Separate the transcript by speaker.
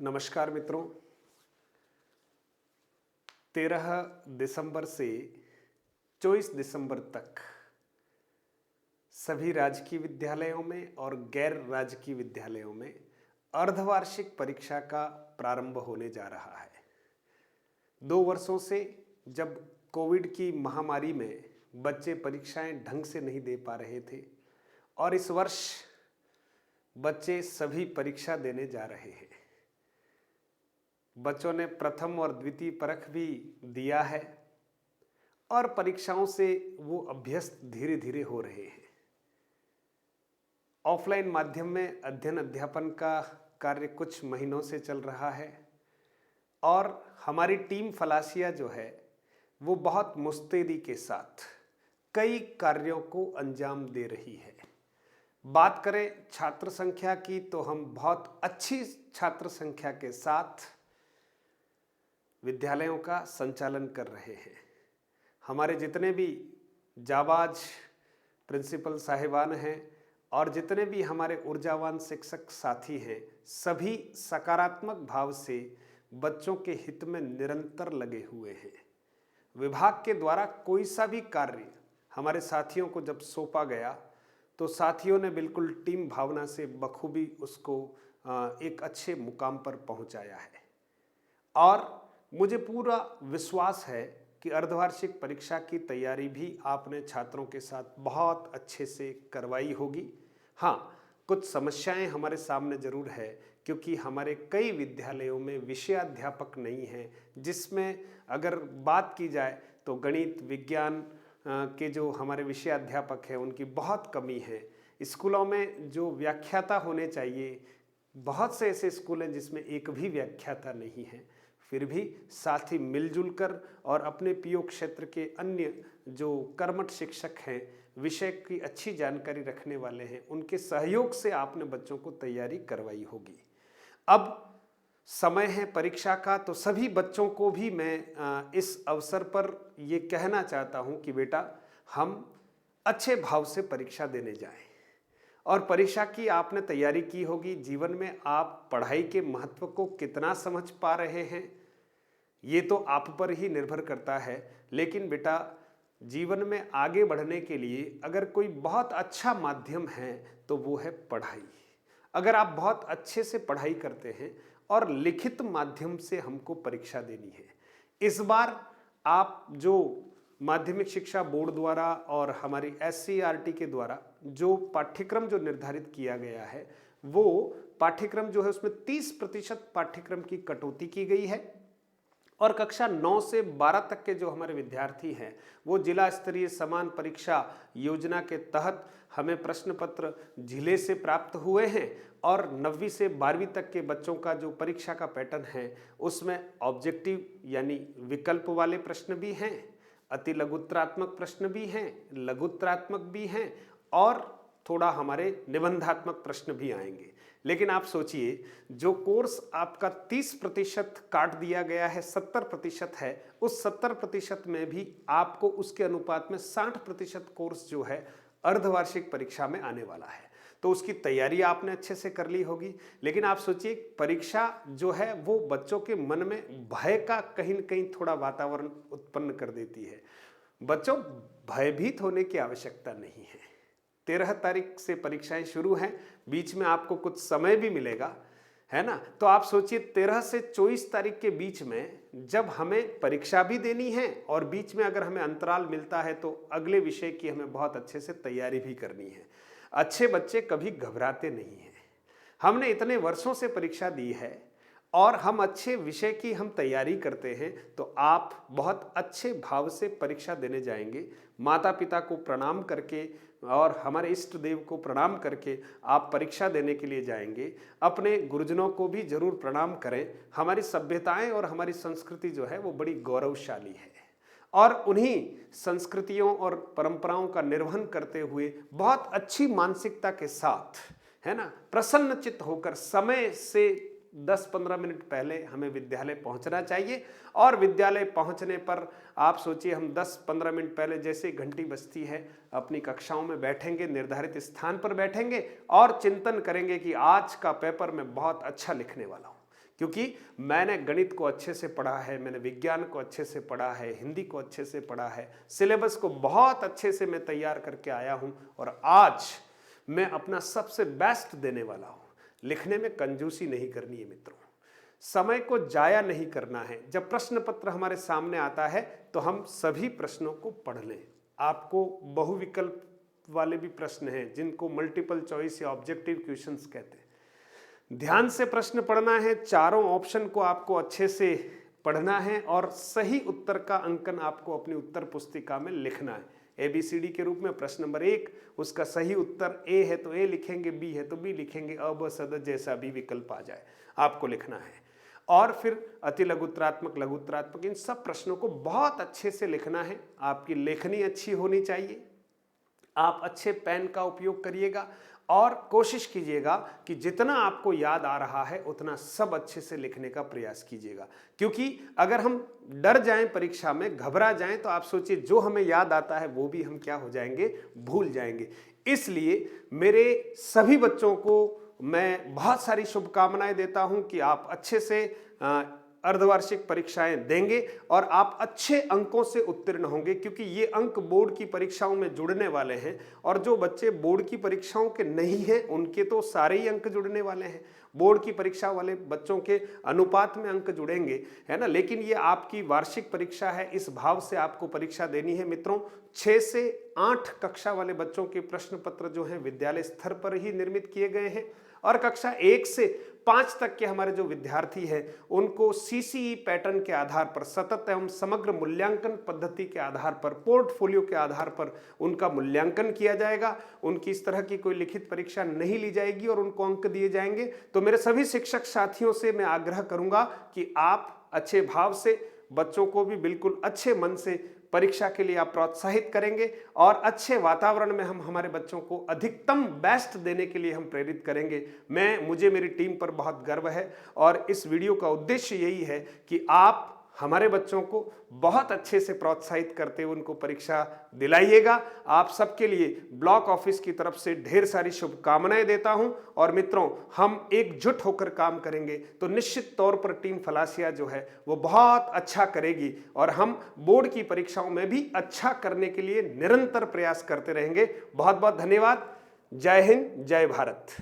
Speaker 1: नमस्कार मित्रों। 13 दिसंबर से 24 दिसंबर तक सभी राजकीय विद्यालयों में और गैर राजकीय विद्यालयों में अर्धवार्षिक परीक्षा का प्रारंभ होने जा रहा है। 2 वर्षों से जब कोविड की महामारी में बच्चे परीक्षाएं ढंग से नहीं दे पा रहे थे और इस वर्ष बच्चे सभी परीक्षा देने जा रहे हैं। बच्चों ने प्रथम और द्वितीय परख भी दिया है और परीक्षाओं से वो अभ्यस्त धीरे धीरे हो रहे हैं। ऑफलाइन माध्यम में अध्ययन अध्यापन का कार्य कुछ महीनों से चल रहा है और हमारी टीम फलासिया जो है वो बहुत मुस्तैदी के साथ कई कार्यों को अंजाम दे रही है। बात करें छात्र संख्या की तो हम बहुत अच्छी छात्र संख्या के साथ विद्यालयों का संचालन कर रहे हैं। हमारे जितने भी जाबाज प्रिंसिपल साहिबान हैं और जितने भी हमारे ऊर्जावान शिक्षक साथी हैं, सभी सकारात्मक भाव से बच्चों के हित में निरंतर लगे हुए हैं। विभाग के द्वारा कोई सा भी कार्य हमारे साथियों को जब सौंपा गया तो साथियों ने बिल्कुल टीम भावना से बखूबी उसको एक अच्छे मुकाम पर पहुंचाया है और मुझे पूरा विश्वास है कि अर्धवार्षिक परीक्षा की तैयारी भी आपने छात्रों के साथ बहुत अच्छे से करवाई होगी। हाँ, कुछ समस्याएं हमारे सामने ज़रूर है क्योंकि हमारे कई विद्यालयों में विषयाध्यापक नहीं हैं, जिसमें अगर बात की जाए तो गणित विज्ञान के जो हमारे विषयाध्यापक हैं उनकी बहुत कमी है। स्कूलों में जो व्याख्याता होने चाहिए, बहुत से ऐसे स्कूल हैं जिसमें एक भी व्याख्याता नहीं है। फिर भी साथी मिलजुल कर और अपने पीओ क्षेत्र के अन्य जो कर्मठ शिक्षक हैं, विषय की अच्छी जानकारी रखने वाले हैं, उनके सहयोग से आपने बच्चों को तैयारी करवाई होगी। अब समय है परीक्षा का, तो सभी बच्चों को भी मैं इस अवसर पर ये कहना चाहता हूँ कि बेटा, हम अच्छे भाव से परीक्षा देने जाएं और परीक्षा की आपने तैयारी की होगी। जीवन में आप पढ़ाई के महत्व को कितना समझ पा रहे हैं ये तो आप पर ही निर्भर करता है, लेकिन बेटा जीवन में आगे बढ़ने के लिए अगर कोई बहुत अच्छा माध्यम है तो वो है पढ़ाई। अगर आप बहुत अच्छे से पढ़ाई करते हैं और लिखित माध्यम से हमको परीक्षा देनी है, इस बार आप जो माध्यमिक शिक्षा बोर्ड द्वारा और हमारी SCERT के द्वारा जो पाठ्यक्रम जो निर्धारित किया गया है, वो पाठ्यक्रम जो है उसमें 30% पाठ्यक्रम की कटौती की गई है और कक्षा 9 से 12 तक के जो हमारे विद्यार्थी हैं वो जिला स्तरीय समान परीक्षा योजना के तहत हमें प्रश्न पत्र जिले से प्राप्त हुए हैं और 9वीं से 12वीं तक के बच्चों का जो परीक्षा का पैटर्न है उसमें ऑब्जेक्टिव यानी विकल्प वाले प्रश्न भी हैं, अति लघुत्तरात्मक प्रश्न भी हैं, लघुत्तरात्मक भी हैं और थोड़ा हमारे निबंधात्मक प्रश्न भी आएंगे। लेकिन आप सोचिए, जो कोर्स आपका 30% काट दिया गया है, 70% है, उस 70% में भी आपको उसके अनुपात में 60% कोर्स जो है अर्धवार्षिक परीक्षा में आने वाला है। तो उसकी तैयारी आपने अच्छे से कर ली होगी। लेकिन आप सोचिए, परीक्षा जो है वो बच्चों के मन में भय का कहीं न कहीं थोड़ा वातावरण उत्पन्न कर देती है। बच्चों, भयभीत होने की आवश्यकता नहीं है। 13 तारीख से परीक्षाएं शुरू हैं, बीच में आपको कुछ समय भी मिलेगा, है ना। तो आप सोचिए 13 से 24 तारीख के बीच में जब हमें परीक्षा भी देनी है और बीच में अगर हमें अंतराल मिलता है तो अगले विषय की हमें बहुत अच्छे से तैयारी भी करनी है। अच्छे बच्चे कभी घबराते नहीं हैं। हमने इतने वर्षों से परीक्षा दी है और हम अच्छे विषय की हम तैयारी करते हैं, तो आप बहुत अच्छे भाव से परीक्षा देने जाएंगे। माता पिता को प्रणाम करके और हमारे इष्ट देव को प्रणाम करके आप परीक्षा देने के लिए जाएंगे। अपने गुरुजनों को भी जरूर प्रणाम करें। हमारी सभ्यताएं और हमारी संस्कृति जो है वो बड़ी गौरवशाली है और उन्हीं संस्कृतियों और परंपराओं का निर्वहन करते हुए बहुत अच्छी मानसिकता के साथ, है ना, प्रसन्नचित्त होकर समय से 10-15 मिनट पहले हमें विद्यालय पहुंचना चाहिए। और विद्यालय पहुंचने पर आप सोचिए, हम 10-15 मिनट पहले जैसे घंटी बजती है अपनी कक्षाओं में बैठेंगे, निर्धारित स्थान पर बैठेंगे और चिंतन करेंगे कि आज का पेपर मैं बहुत अच्छा लिखने वाला हूं। क्योंकि मैंने गणित को अच्छे से पढ़ा है, मैंने विज्ञान को अच्छे से पढ़ा है, हिंदी को अच्छे से पढ़ा है, सिलेबस को बहुत अच्छे से मैं तैयार करके आया हूं और आज मैं अपना सबसे बेस्ट देने वाला हूं। लिखने में कंजूसी नहीं करनी है मित्रों, समय को जाया नहीं करना है। जब प्रश्न पत्र हमारे सामने आता है तो हम सभी प्रश्नों को पढ़ लें। आपको बहुविकल्प वाले भी प्रश्न हैं जिनको मल्टीपल चॉइस या ऑब्जेक्टिव क्वेश्चंस कहते हैं। ध्यान से प्रश्न पढ़ना है, चारों ऑप्शन को आपको अच्छे से पढ़ना है और सही उत्तर का अंकन आपको अपनी उत्तर पुस्तिका में लिखना है। ABCD के रूप में प्रश्न नंबर 1, उसका सही उत्तर A है तो A लिखेंगे, B है तो B लिखेंगे, अ ब स द जैसा भी विकल्प आ जाए आपको लिखना है। और फिर अति लघुत्रात्मक, लघुत्रात्मक, इन सब प्रश्नों को बहुत अच्छे से लिखना है। आपकी लेखनी अच्छी होनी चाहिए, आप अच्छे पेन का उपयोग करिएगा और कोशिश कीजिएगा कि जितना आपको याद आ रहा है उतना सब अच्छे से लिखने का प्रयास कीजिएगा। क्योंकि अगर हम डर जाएं परीक्षा में, घबरा जाएं, तो आप सोचिए जो हमें याद आता है वो भी हम क्या हो जाएंगे, भूल जाएंगे। इसलिए मेरे सभी बच्चों को मैं बहुत सारी शुभकामनाएं देता हूं कि आप अच्छे से अर्धवार्षिक परीक्षाएं देंगे और आप अच्छे अंकों से उत्तीर्ण होंगे, क्योंकि ये अंक बोर्ड की परीक्षाओं में जुड़ने वाले हैं। और जो बच्चे बोर्ड की परीक्षाओं के नहीं हैं उनके तो सारे ही अंक जुड़ने वाले हैं। बोर्ड की परीक्षा वाले बच्चों के अनुपात में अंक जुड़ेंगे, है ना। लेकिन ये आपकी वार्षिक परीक्षा है, इस भाव से आपको परीक्षा देनी है मित्रों। 6 से 8 कक्षा वाले बच्चों के प्रश्न पत्र जो हैं विद्यालय स्तर पर ही निर्मित किए गए हैं और कक्षा 1 से 5 तक के हमारे जो विद्यार्थी हैं उनको CCE पैटर्न के आधार पर, सतत एवं समग्र मूल्यांकन पद्धति के आधार पर, पोर्टफोलियो के आधार पर उनका मूल्यांकन किया जाएगा। उनकी इस तरह की कोई लिखित परीक्षा नहीं ली जाएगी और उनको अंक दिए जाएंगे। तो मेरे सभी शिक्षक साथियों से मैं आग्रह करूंगा कि आप अच्छे भाव से, बच्चों को भी बिल्कुल अच्छे मन से परीक्षा के लिए आप प्रोत्साहित करेंगे और अच्छे वातावरण में हम हमारे बच्चों को अधिकतम बेस्ट देने के लिए हम प्रेरित करेंगे। मुझे मेरी टीम पर बहुत गर्व है और इस वीडियो का उद्देश्य यही है कि आप हमारे बच्चों को बहुत अच्छे से प्रोत्साहित करते हुए उनको परीक्षा दिलाइएगा। आप सबके लिए ब्लॉक ऑफिस की तरफ से ढेर सारी शुभकामनाएं देता हूं और मित्रों, हम एकजुट होकर काम करेंगे तो निश्चित तौर पर टीम फलासिया जो है वो बहुत अच्छा करेगी और हम बोर्ड की परीक्षाओं में भी अच्छा करने के लिए निरंतर प्रयास करते रहेंगे। बहुत बहुत धन्यवाद। जय हिंद, जय भारत।